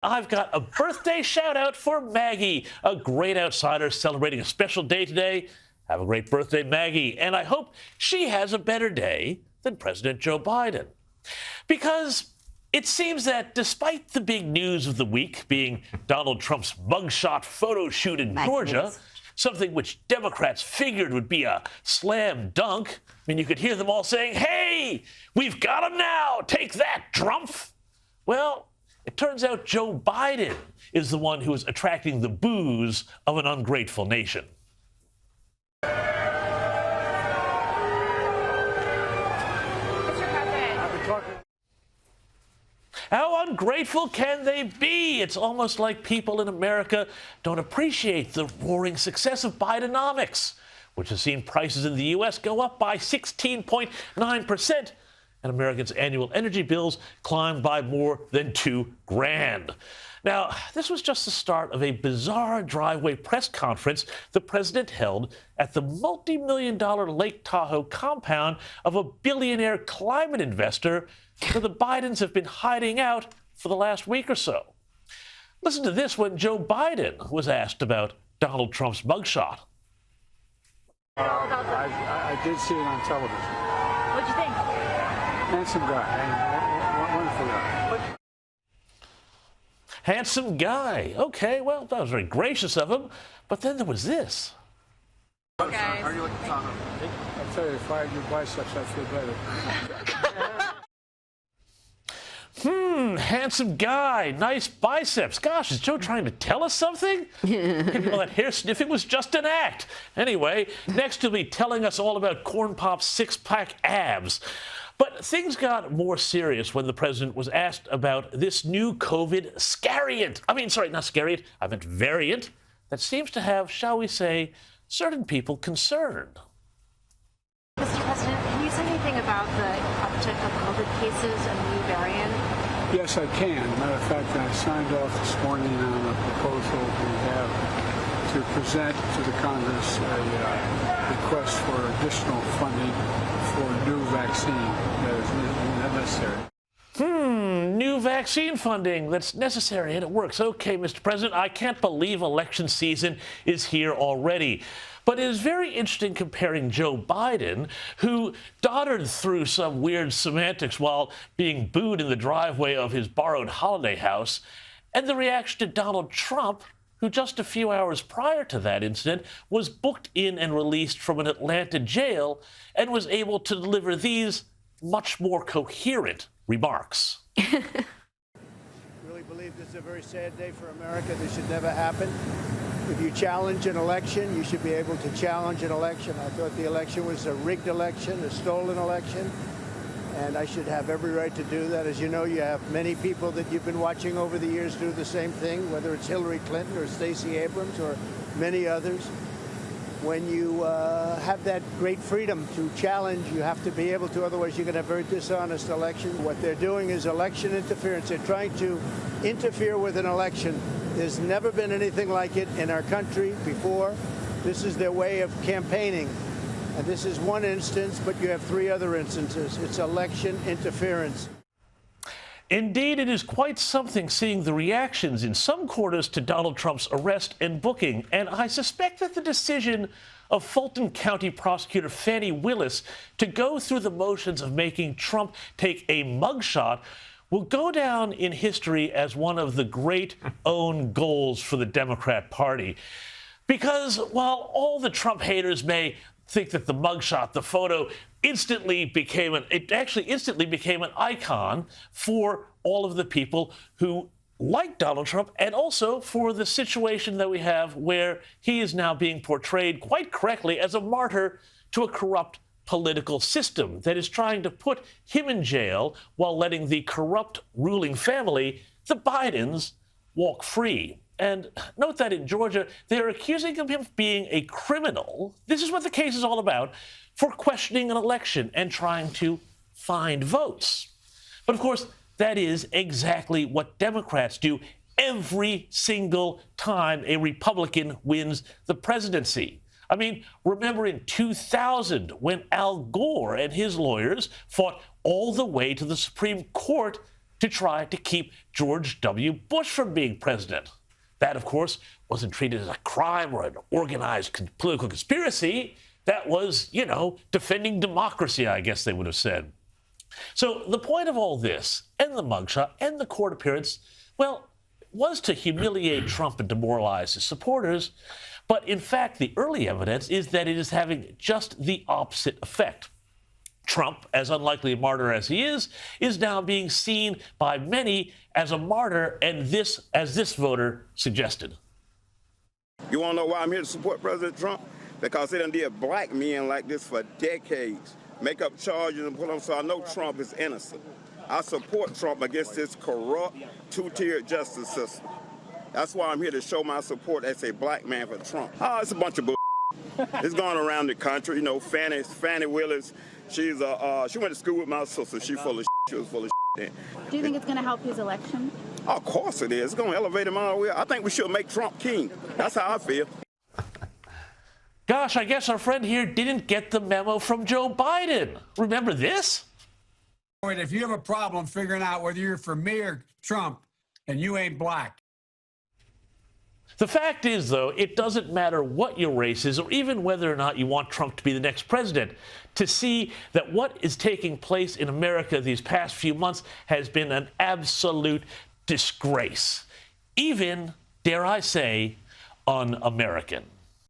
I've got a birthday shout out for Maggie, a great outsider celebrating a special day today. Have a great birthday, Maggie, and I hope she has a better day than President Joe Biden. Because it seems that despite the big news of the week being Donald Trump's mugshot photo shoot in Georgia, something which Democrats figured would be a slam dunk, I mean, you could hear them all saying, "Hey, we've got him now, take that, Trump." Well, it turns out Joe Biden is the one who is attracting the boos of an ungrateful nation. How ungrateful can they be? It's almost like people in America don't appreciate the roaring success of Bidenomics, which has seen prices in the U.S. go up by 16.9%, and Americans' annual energy bills climbed by more than $2,000. Now, this was just the start of a bizarre driveway press conference the president held at the multi-million-dollar Lake Tahoe compound of a billionaire climate investor where the Bidens have been hiding out for the last week or so. Listen to this when Joe Biden was asked about Donald Trump's mugshot. I did see it on television. What'd you think? Handsome guy. Wonderful guy. Handsome guy. Okay, well, that was very gracious of him. But then there was this. Guys. How are you looking, Tom? I'll tell you, if I had your biceps, I'd feel better. Handsome guy, nice biceps. Gosh, is Joe trying to tell us something? Well, that hair sniffing was just an act. Anyway, next he'll be telling us all about Corn Pop's six-pack abs. But things got more serious when the president was asked about this new COVID scariant. Not scariant, I meant variant that seems to have, shall we say, certain people concerned. Mr. President, can you say anything about the uptick of COVID cases and the new variant? Yes, I can. Matter of fact, I signed off this morning on a proposal we have to present to the Congress a request for additional funding for new vaccine that is necessary. New vaccine funding that's necessary, and it works. Okay, Mr. President, I can't believe election season is here already. But it is very interesting comparing Joe Biden, who doddered through some weird semantics while being booed in the driveway of his borrowed holiday house, and the reaction to Donald Trump, who just a few hours prior to that incident was booked in and released from an Atlanta jail and was able to deliver these much more coherent remarks. Really believe this is a very sad day for America. This should never happen. If you challenge an election, you should be able to challenge an election. I thought the election was a rigged election, a stolen election, and I should have every right to do that. As you know, you have many people that you've been watching over the years do the same thing, whether it's Hillary Clinton or Stacey Abrams or many others. When you have that great freedom to challenge, you have to be able to, otherwise you're going to have a very dishonest election. What they're doing is election interference. They're trying to interfere with an election. There's never been anything like it in our country before. This is their way of campaigning. And this is one instance, but you have three other instances. It's election interference. Indeed, it is quite something seeing the reactions in some quarters to Donald Trump's arrest and booking. And I suspect that the decision of Fulton County prosecutor Fannie Willis to go through the motions of making Trump take a mugshot will go down in history as one of the great own goals for the Democrat Party. Because while all the Trump haters may think that the mugshot, the photo, instantly became an icon for all of the people who like Donald Trump, and also for the situation that we have where he is now being portrayed quite correctly as a martyr to a corrupt political system that is trying to put him in jail while letting the corrupt ruling family, the Bidens, walk free. And note that in Georgia, they're accusing him of being a criminal. This is what the case is all about, for questioning an election and trying to find votes. But of course, that is exactly what Democrats do every single time a Republican wins the presidency. I mean, remember in 2000 when Al Gore and his lawyers fought all the way to the Supreme Court to try to keep George W. Bush from being president. That, of course, wasn't treated as a crime or an organized political conspiracy. That was, defending democracy, I guess they would have said. So the point of all this, and the mugshot, and the court appearance, well, was to humiliate Trump and demoralize his supporters. But in fact, the early evidence is that it is having just the opposite effect. Trump, as unlikely a martyr as he is now being seen by many as a martyr, and as this voter suggested. You want to know why I'm here to support President Trump? Because they done did black men like this for decades. Make up charges and put them, so I know Trump is innocent. I support Trump against this corrupt, two-tiered justice system. That's why I'm here to show my support as a black man for Trump. Oh, it's a bunch of bull. It's going around the country. Fannie Willis, she went to school with my sister. She full of She was full of shit. Do you think it's going to help his election? Of course it is. It's going to elevate him all the way. I think we should make Trump king. That's how I feel. Gosh, I guess our friend here didn't get the memo from Joe Biden. Remember this? If you have a problem figuring out whether you're for me or Trump, and you ain't black. The fact is, though, it doesn't matter what your race is or even whether or not you want Trump to be the next president. To see that what is taking place in America these past few months has been an absolute disgrace. Even, dare I say, un-American.